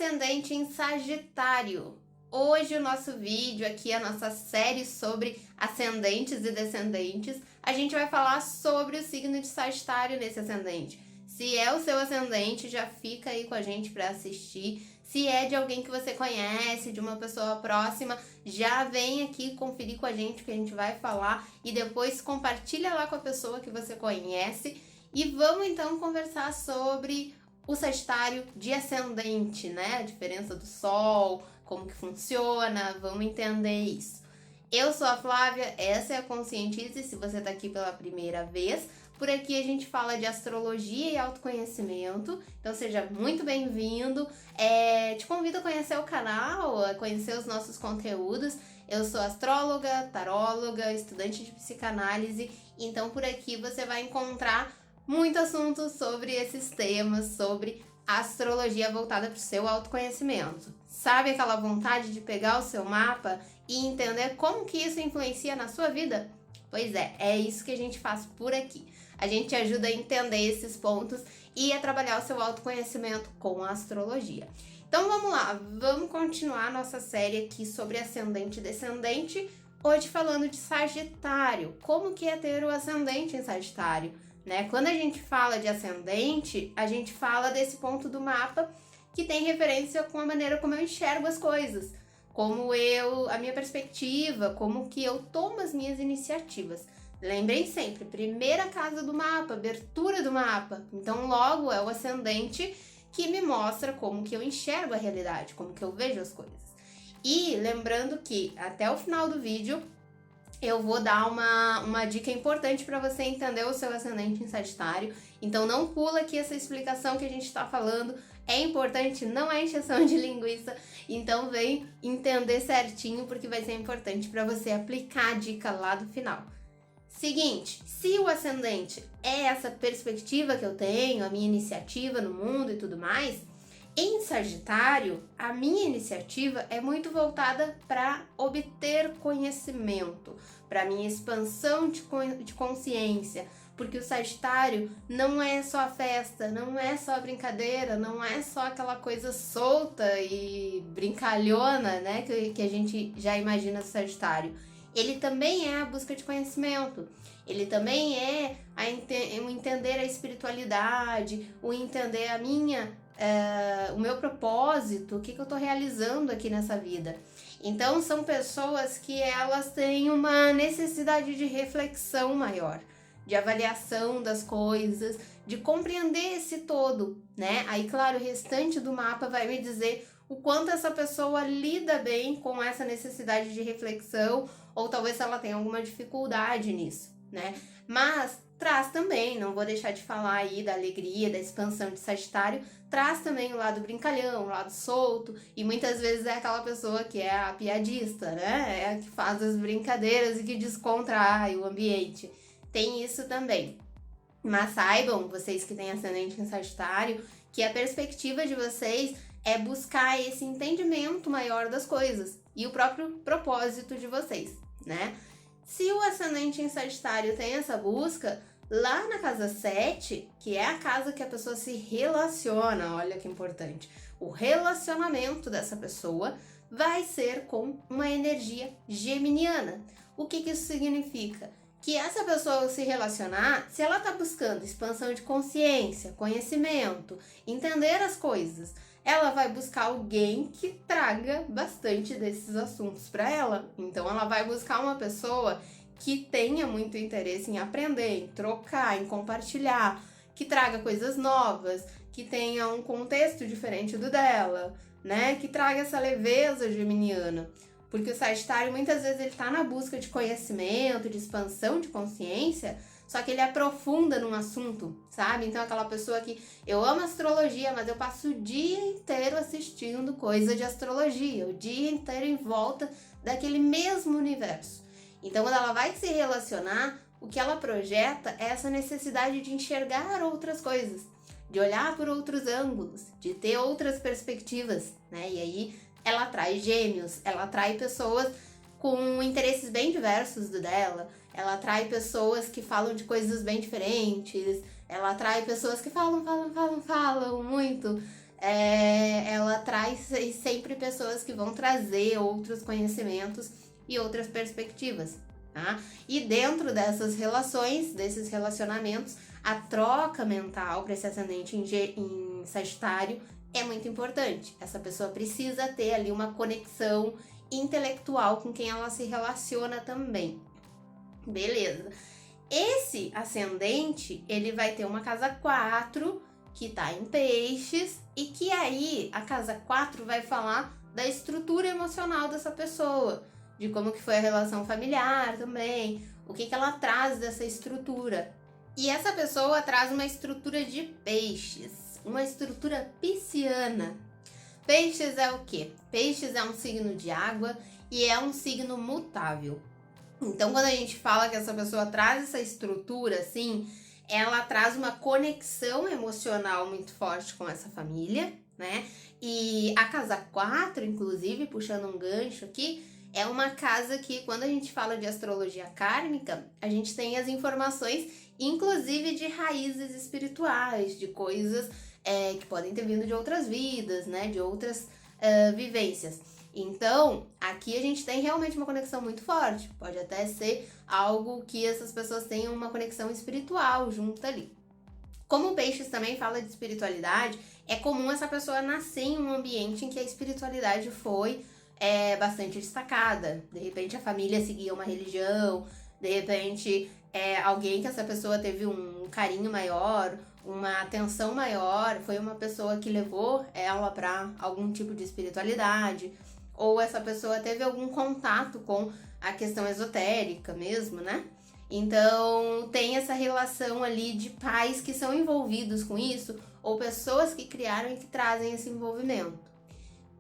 ascendente em Sagitário. Hoje o nosso vídeo aqui, a nossa série sobre ascendentes e descendentes, a gente vai falar sobre o signo de Sagitário nesse ascendente. Se é o seu ascendente, já fica aí com a gente para assistir. Se é de alguém que você conhece, de uma pessoa próxima, já vem aqui conferir com a gente que a gente vai falar e depois compartilha lá com a pessoa que você conhece. E vamos então conversar sobre o Sagitário de ascendente, né? A diferença do Sol, como que funciona, vamos entender isso. Eu sou a Flávia, essa é a Conscientize, se você tá aqui pela primeira vez. Por aqui a gente fala de astrologia e autoconhecimento, então seja muito bem-vindo. Te convido a conhecer o canal, a conhecer os nossos conteúdos. Eu sou astróloga, taróloga, estudante de psicanálise, então por aqui você vai encontrar muito assunto sobre esses temas, sobre astrologia voltada para o seu autoconhecimento. Sabe aquela vontade de pegar o seu mapa e entender como que isso influencia na sua vida? Pois é isso que a gente faz por aqui. A gente ajuda a entender esses pontos e a trabalhar o seu autoconhecimento com a astrologia. Então vamos lá, vamos continuar nossa série aqui sobre ascendente e descendente, hoje falando de Sagitário. Como que é ter o ascendente em Sagitário? Quando a gente fala de ascendente, a gente fala desse ponto do mapa que tem referência com a maneira como eu enxergo as coisas, a minha perspectiva, como que eu tomo as minhas iniciativas. Lembrem sempre, primeira casa do mapa, abertura do mapa. Então logo é o ascendente que me mostra como que eu enxergo a realidade, como que eu vejo as coisas. E lembrando que até o final do vídeo eu vou dar uma dica importante para você entender o seu ascendente em Sagitário. Então não pula aqui essa explicação que a gente está falando. É importante, não é encheção de linguiça. Então vem entender certinho, porque vai ser importante para você aplicar a dica lá do final. Seguinte, se o ascendente é essa perspectiva que eu tenho, a minha iniciativa no mundo e tudo mais, em Sagitário, a minha iniciativa é muito voltada para obter conhecimento, para minha expansão de consciência, porque o Sagitário não é só festa, não é só brincadeira, não é só aquela coisa solta e brincalhona, né, que a gente já imagina do Sagitário. Ele também é a busca de conhecimento, ele também é o entender a espiritualidade, o entender o meu propósito, o que eu estou realizando aqui nessa vida. Então são pessoas que elas têm uma necessidade de reflexão maior, de avaliação das coisas, de compreender esse todo, né? Aí, claro, o restante do mapa vai me dizer o quanto essa pessoa lida bem com essa necessidade de reflexão, ou talvez se ela tenha alguma dificuldade nisso, né? Mas traz também, não vou deixar de falar aí da alegria, da expansão de Sagitário, traz também o lado brincalhão, o lado solto, e muitas vezes é aquela pessoa que é a piadista, né? É a que faz as brincadeiras e que descontrai o ambiente. Tem isso também. Mas saibam, vocês que têm ascendente em Sagitário, que a perspectiva de vocês é buscar esse entendimento maior das coisas e o próprio propósito de vocês, né? Se o ascendente em Sagitário tem essa busca, lá na casa 7, que é a casa que a pessoa se relaciona, olha que importante, o relacionamento dessa pessoa vai ser com uma energia geminiana. O que isso significa? Que essa pessoa ao se relacionar, se ela está buscando expansão de consciência, conhecimento, entender as coisas, ela vai buscar alguém que traga bastante desses assuntos para ela. Então ela vai buscar uma pessoa que tenha muito interesse em aprender, em trocar, em compartilhar, que traga coisas novas, que tenha um contexto diferente do dela, né? Que traga essa leveza geminiana. Porque o Sagitário muitas vezes ele tá na busca de conhecimento, de expansão de consciência, só que ele aprofunda num assunto, sabe? Então aquela pessoa que eu amo astrologia, mas eu passo o dia inteiro assistindo coisa de astrologia, o dia inteiro em volta daquele mesmo universo. Então quando ela vai se relacionar, o que ela projeta é essa necessidade de enxergar outras coisas, de olhar por outros ângulos, de ter outras perspectivas, né? E aí ela atrai gêmeos, ela atrai pessoas com interesses bem diversos do dela, ela atrai pessoas que falam de coisas bem diferentes, ela atrai pessoas que falam muito ela traz sempre pessoas que vão trazer outros conhecimentos e outras perspectivas, tá? E dentro dessas relações, desses relacionamentos, a troca mental para esse ascendente em Sagitário é muito importante. Essa pessoa precisa ter ali uma conexão intelectual com quem ela se relaciona também. Beleza. Esse ascendente, ele vai ter uma casa 4, que tá em Peixes, e que aí a casa 4 vai falar da estrutura emocional dessa pessoa, de como que foi a relação familiar também, o que ela traz dessa estrutura. E essa pessoa traz uma estrutura de Peixes, uma estrutura pisciana. Peixes é o quê? Peixes é um signo de água e é um signo mutável. Então, quando a gente fala que essa pessoa traz essa estrutura, assim, ela traz uma conexão emocional muito forte com essa família, né? E a casa 4, inclusive, puxando um gancho aqui, é uma casa que, quando a gente fala de astrologia kármica, a gente tem as informações, inclusive de raízes espirituais, de coisas que podem ter vindo de outras vidas, né? De outras vivências. Então, aqui a gente tem realmente uma conexão muito forte. Pode até ser algo que essas pessoas tenham uma conexão espiritual junto ali. Como o Peixes também fala de espiritualidade, é comum essa pessoa nascer em um ambiente em que a espiritualidade foi bastante destacada. De repente a família seguia uma religião, de repente alguém que essa pessoa teve um carinho maior, uma atenção maior, foi uma pessoa que levou ela para algum tipo de espiritualidade, ou essa pessoa teve algum contato com a questão esotérica mesmo, né? Então tem essa relação ali de pais que são envolvidos com isso, ou pessoas que criaram e que trazem esse envolvimento.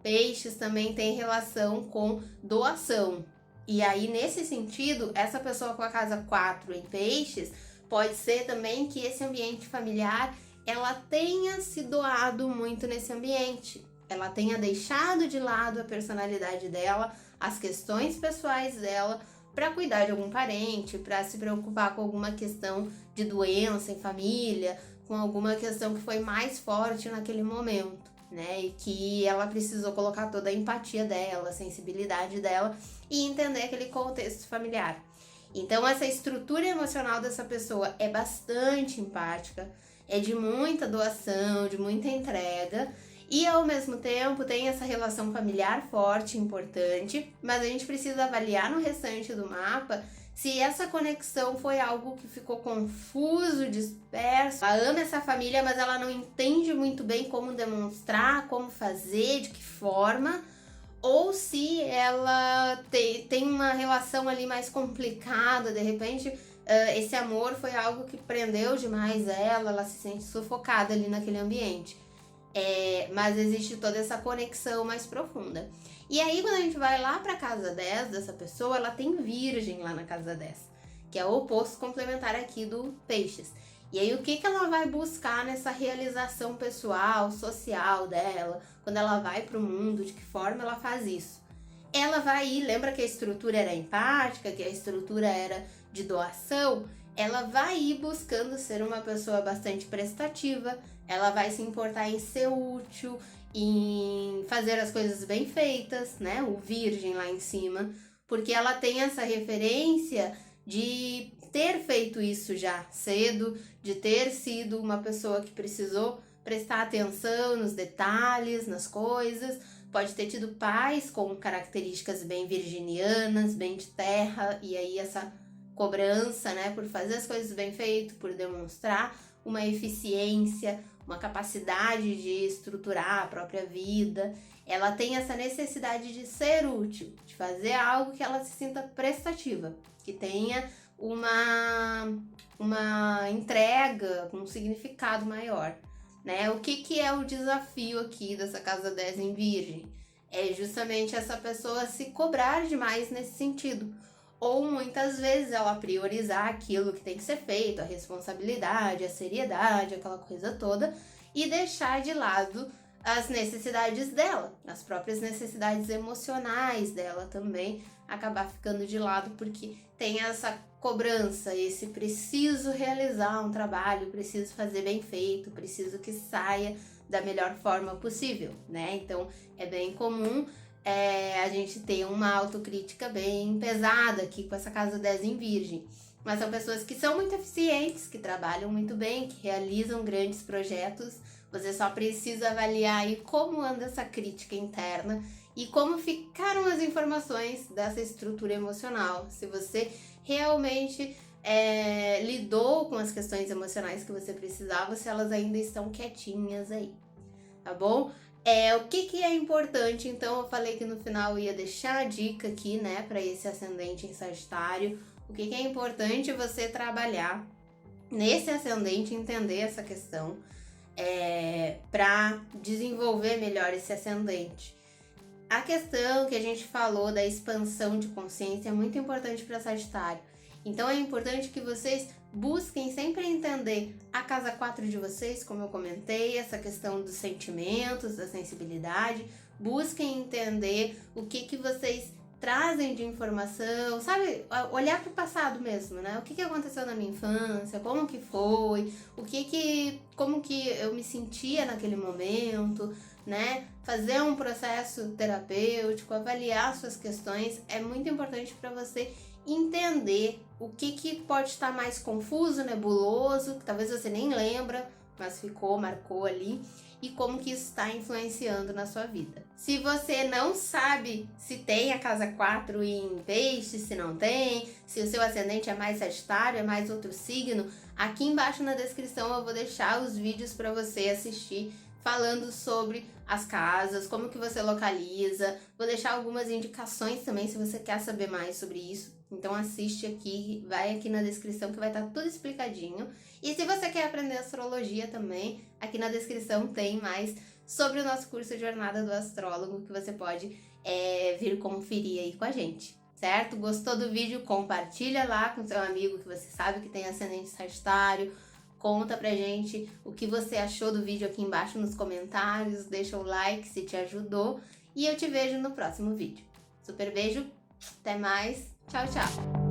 Peixes também tem relação com doação. E aí, nesse sentido, essa pessoa com a casa 4 em Peixes, pode ser também que esse ambiente familiar, ela tenha se doado muito nesse ambiente. Ela tenha deixado de lado a personalidade dela, as questões pessoais dela, para cuidar de algum parente, para se preocupar com alguma questão de doença em família, com alguma questão que foi mais forte naquele momento, né? E que ela precisou colocar toda a empatia dela, a sensibilidade dela e entender aquele contexto familiar. Então, essa estrutura emocional dessa pessoa é bastante empática, é de muita doação, de muita entrega. E ao mesmo tempo tem essa relação familiar forte, importante, mas a gente precisa avaliar no restante do mapa se essa conexão foi algo que ficou confuso, disperso. Ela ama essa família, mas ela não entende muito bem como demonstrar, como fazer, de que forma, ou se ela tem uma relação ali mais complicada, de repente esse amor foi algo que prendeu demais ela se sente sufocada ali naquele ambiente. Mas existe toda essa conexão mais profunda. E aí, quando a gente vai lá para a casa 10 dessa pessoa, ela tem Virgem lá na casa 10, que é o oposto complementar aqui do Peixes. E aí, o que ela vai buscar nessa realização pessoal, social dela, quando ela vai para o mundo, de que forma ela faz isso? Ela vai ir, lembra que a estrutura era empática, que a estrutura era de doação? Ela vai ir buscando ser uma pessoa bastante prestativa, ela vai se importar em ser útil, em fazer as coisas bem feitas, né? O Virgem lá em cima, porque ela tem essa referência de ter feito isso já cedo, de ter sido uma pessoa que precisou prestar atenção nos detalhes, nas coisas, pode ter tido pais com características bem virginianas, bem de terra, e aí essa cobrança, né, por fazer as coisas bem feito, por demonstrar uma eficiência, uma capacidade de estruturar a própria vida. Ela tem essa necessidade de ser útil, de fazer algo que ela se sinta prestativa, que tenha uma entrega com um significado maior, né? O que é o desafio aqui dessa casa 10 em Virgem? É justamente essa pessoa se cobrar demais nesse sentido. Ou muitas vezes ela priorizar aquilo que tem que ser feito, a responsabilidade, a seriedade, aquela coisa toda, e deixar de lado as necessidades dela, as próprias necessidades emocionais dela também, acabar ficando de lado porque tem essa cobrança, esse preciso realizar um trabalho, preciso fazer bem feito, preciso que saia da melhor forma possível, né? Então é bem comum a gente ter uma autocrítica bem pesada aqui com essa casa 10 em Virgem. Mas são pessoas que são muito eficientes, que trabalham muito bem, que realizam grandes projetos. Você só precisa avaliar aí como anda essa crítica interna e como ficaram as informações dessa estrutura emocional. Se você realmente lidou com as questões emocionais que você precisava, se elas ainda estão quietinhas aí, tá bom? O que é importante, então eu falei que no final eu ia deixar a dica aqui, né, para esse ascendente em Sagitário. O que é importante você trabalhar nesse ascendente, entender essa questão para desenvolver melhor esse ascendente. A questão que a gente falou da expansão de consciência é muito importante para Sagitário. Então é importante que vocês busquem sempre entender a casa 4 de vocês, como eu comentei, essa questão dos sentimentos, da sensibilidade. Busquem entender o que vocês trazem de informação, sabe? Olhar para o passado mesmo, né? O que aconteceu na minha infância, como que foi, como que eu me sentia naquele momento, né? Fazer um processo terapêutico, avaliar suas questões é muito importante para você entender o que pode estar mais confuso, nebuloso, que talvez você nem lembra, mas marcou ali, e como que isso está influenciando na sua vida. Se você não sabe se tem a casa 4 em Peixes, se não tem, se o seu ascendente é mais Sagitário, é mais outro signo, aqui embaixo na descrição eu vou deixar os vídeos para você assistir falando sobre as casas, como que você localiza. Vou deixar algumas indicações também se você quer saber mais sobre isso. Então assiste aqui, vai aqui na descrição que vai estar tudo explicadinho. E se você quer aprender astrologia também, aqui na descrição tem mais sobre o nosso curso Jornada do Astrólogo que você pode vir conferir aí com a gente, certo? Gostou do vídeo? Compartilha lá com seu amigo que você sabe que tem ascendente Sagitário. Conta pra gente o que você achou do vídeo aqui embaixo nos comentários, deixa o like se te ajudou e eu te vejo no próximo vídeo. Super beijo, até mais, tchau, tchau!